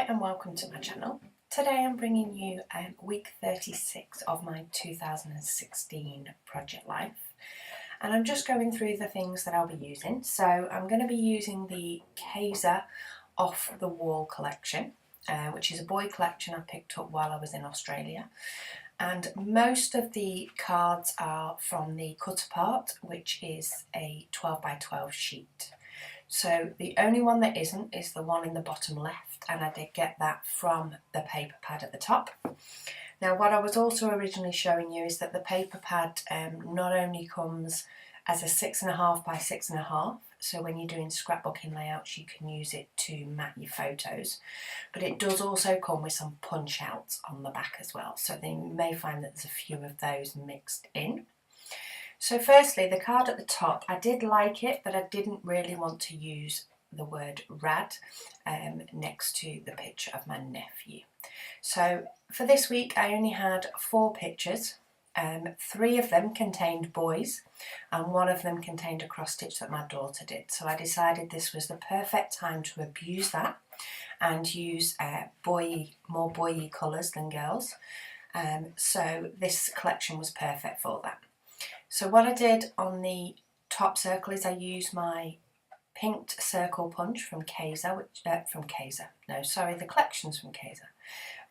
and welcome to my channel. Today I'm bringing you week 36 of my 2016 project life, and I'm just going through the things that I'll be using. So I'm going to be using the Kaiser Off the Wall collection, which is a boy collection I picked up while I was in Australia, and most of the cards are from the Cut Apart, which is a 12 by 12 sheet. So the only one that isn't is the one in the bottom left, and I did get that from the paper pad at the top. Now what I was also originally showing you is that the paper pad not only comes as a 6.5 by 6.5, so when you're doing scrapbooking layouts you can use it to mat your photos, but it does also come with some punch outs on the back as well, so you may find that there's a few of those mixed in. So firstly, the card at the top, I did like it, but I didn't really want to use the word rad next to the picture of my nephew. So for this week I only had 4 pictures. 3 of them contained boys and 1 of them contained a cross stitch that my daughter did. So I decided this was the perfect time to abuse that and use more boy-y colours than girls. So this collection was perfect for that. So what I did on the top circle is I used my pinked circle punch from Kaiser, the collection's from Kaiser.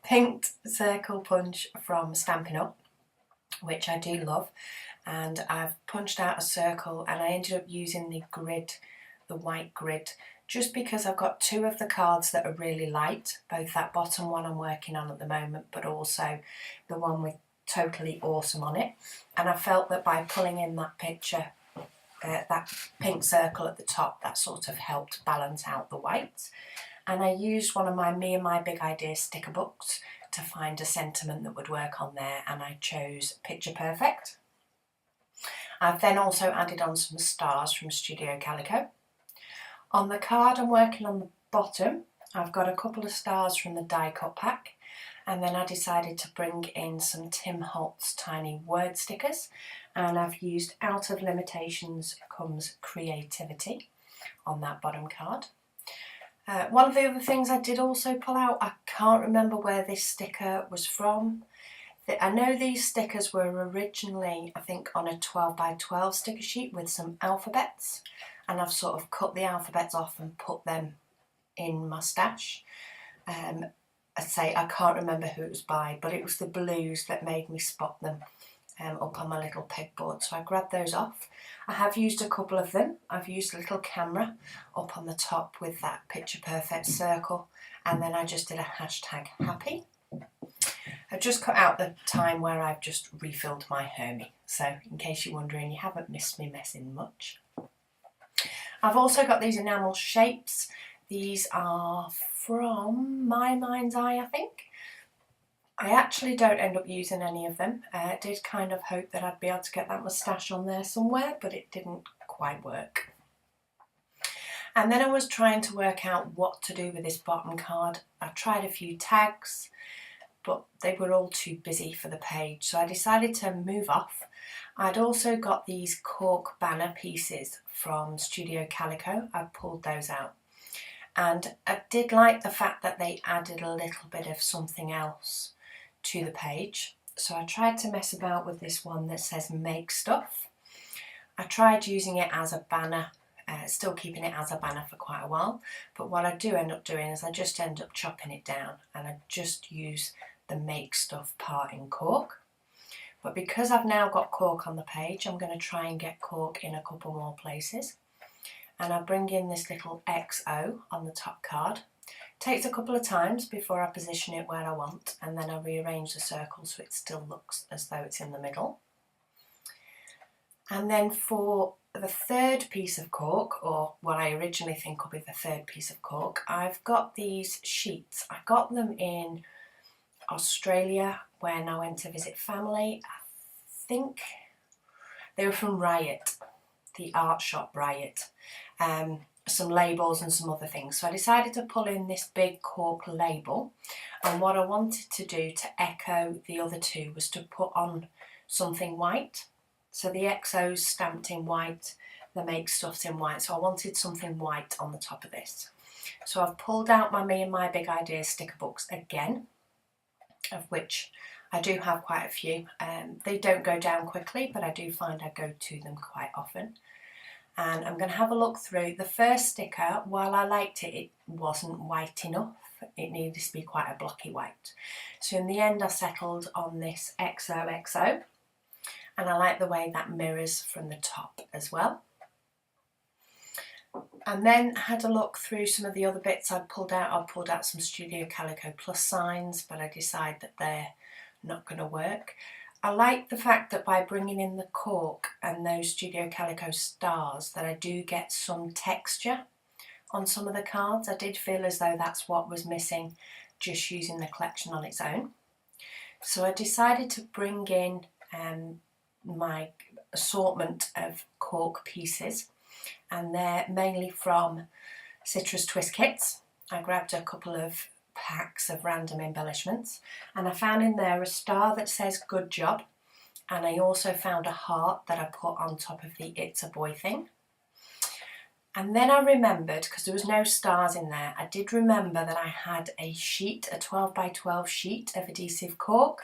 Pinked circle punch from Stampin' Up, which I do love, and I've punched out a circle, and I ended up using the white grid, just because I've got 2 of the cards that are really light, both that bottom one I'm working on at the moment, but also the one with Totally Awesome on it, and I felt that by pulling in that picture, that pink circle at the top, that sort of helped balance out the white. And I used one of my Me and My Big Idea sticker books to find a sentiment that would work on there, and I chose Picture Perfect. I've then also added on some stars from Studio Calico. On the card I'm working on the bottom, I've got a couple of stars from the die cut pack, and then I decided to bring in some Tim Holtz tiny word stickers, and I've used Out of Limitations Comes Creativity on that bottom card. One of the other things I did also pull out, I can't remember where this sticker was from. I know these stickers were originally, I think, on a 12 by 12 sticker sheet with some alphabets, and I've sort of cut the alphabets off and put them in my stash. I can't remember who it was by, but it was the blues that made me spot them up on my little pegboard, so I grabbed those off. I have used a couple of them. I've used a little camera up on the top with that Picture Perfect circle, and then I just did a hashtag happy. I've just cut out the time where I've just refilled my Hermie, so in case you're wondering, you haven't missed me messing much. I've also got these enamel shapes. These are from My Mind's Eye, I think. I actually don't end up using any of them. I did kind of hope that I'd be able to get that moustache on there somewhere, but it didn't quite work. And then I was trying to work out what to do with this bottom card. I tried a few tags, but they were all too busy for the page, so I decided to move off. I'd also got these cork banner pieces from Studio Calico. I pulled those out. And I did like the fact that they added a little bit of something else to the page. So I tried to mess about with this one that says Make Stuff. I tried using it as a banner, still keeping it as a banner for quite a while. But what I do end up doing is I just end up chopping it down, and I just use the Make Stuff part in cork. But because I've now got cork on the page, I'm going to try and get cork in a couple more places. And I bring in this little XO on the top card. It takes a couple of times before I position it where I want, and then I rearrange the circle so it still looks as though it's in the middle. And then for the third piece of cork, or what I originally think will be the third piece of cork, I've got these sheets. I got them in Australia when I went to visit family. I think they were from Riot, the art shop Riot. Some labels and some other things. So I decided to pull in this big cork label, and what I wanted to do to echo the other 2 was to put on something white. So the XO's stamped in white, the Make Stuff's in white, so I wanted something white on the top of this. So I've pulled out my Me and My Big Ideas sticker books again, of which I do have quite a few. They don't go down quickly, but I do find I go to them quite often. And I'm going to have a look through. The first sticker, while I liked it, it wasn't white enough. It needed to be quite a blocky white. So in the end I settled on this XOXO, and I like the way that mirrors from the top as well. And then had a look through some of the other bits I'd pulled out. I pulled out some Studio Calico Plus signs, but I decided that they're not going to work. I like the fact that by bringing in the cork and those Studio Calico stars that I do get some texture on some of the cards. I did feel as though that's what was missing just using the collection on its own. So I decided to bring in my assortment of cork pieces, and they're mainly from Citrus Twist Kits. I grabbed a couple of packs of random embellishments, and I found in there a star that says good job, and I also found a heart that I put on top of the It's a Boy thing. And then I remembered, because there was no stars in there, I did remember that I had a sheet, a 12 by 12 sheet of adhesive cork.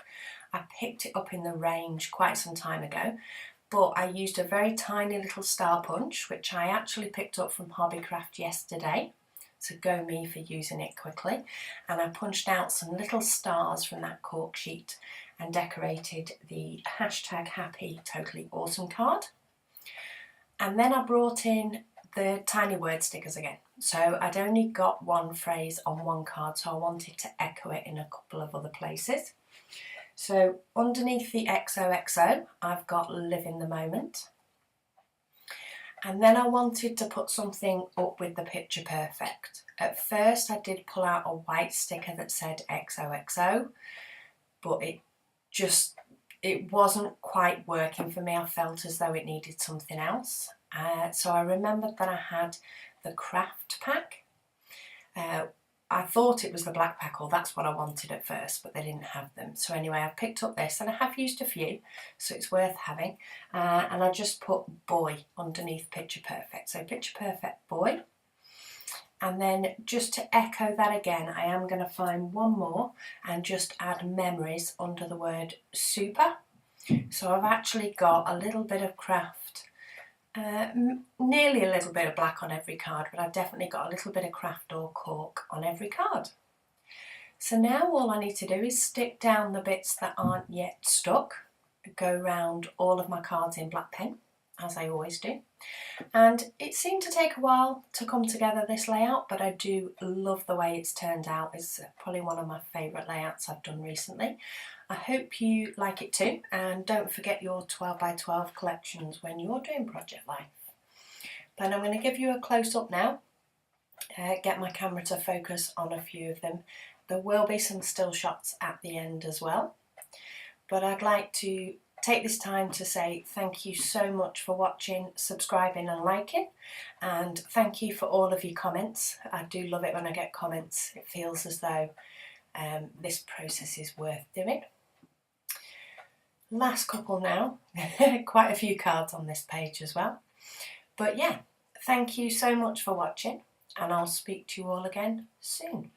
I picked it up in the range quite some time ago, but I used a very tiny little star punch, which I actually picked up from Hobbycraft yesterday. So go me for using it quickly. And I punched out some little stars from that cork sheet and decorated the hashtag Happy Totally Awesome card. And then I brought in the tiny word stickers again. So I'd only got one phrase on one card, so I wanted to echo it in a couple of other places. So underneath the XOXO, I've got Live in the Moment. And then I wanted to put something up with the Picture Perfect. At first I did pull out a white sticker that said XOXO, but it wasn't quite working for me. I felt as though it needed something else. So I remembered that I had the craft pack. I thought it was the black pack, or that's what I wanted at first, but they didn't have them. So anyway, I picked up this, and I have used a few, so it's worth having. And I just put boy underneath Picture Perfect. So Picture Perfect boy. And then just to echo that again, I am going to find one more and just add memories under the word super. So I've actually got a little bit of craft, nearly a little bit of black on every card, but I've definitely got a little bit of craft or cork on every card. So now all I need to do is stick down the bits that aren't yet stuck, go round all of my cards in black pen, as I always do. And it seemed to take a while to come together, this layout, but I do love the way it's turned out. It's probably one of my favourite layouts I've done recently. I hope you like it too, and don't forget your 12 by 12 collections when you're doing Project Life. But I'm going to give you a close-up now, get my camera to focus on a few of them. There will be some still shots at the end as well, but I'd like to take this time to say thank you so much for watching, subscribing and liking, and thank you for all of your comments. I do love it when I get comments. It feels as though this process is worth doing. Last couple now, quite a few cards on this page as well. But yeah, thank you so much for watching, and I'll speak to you all again soon.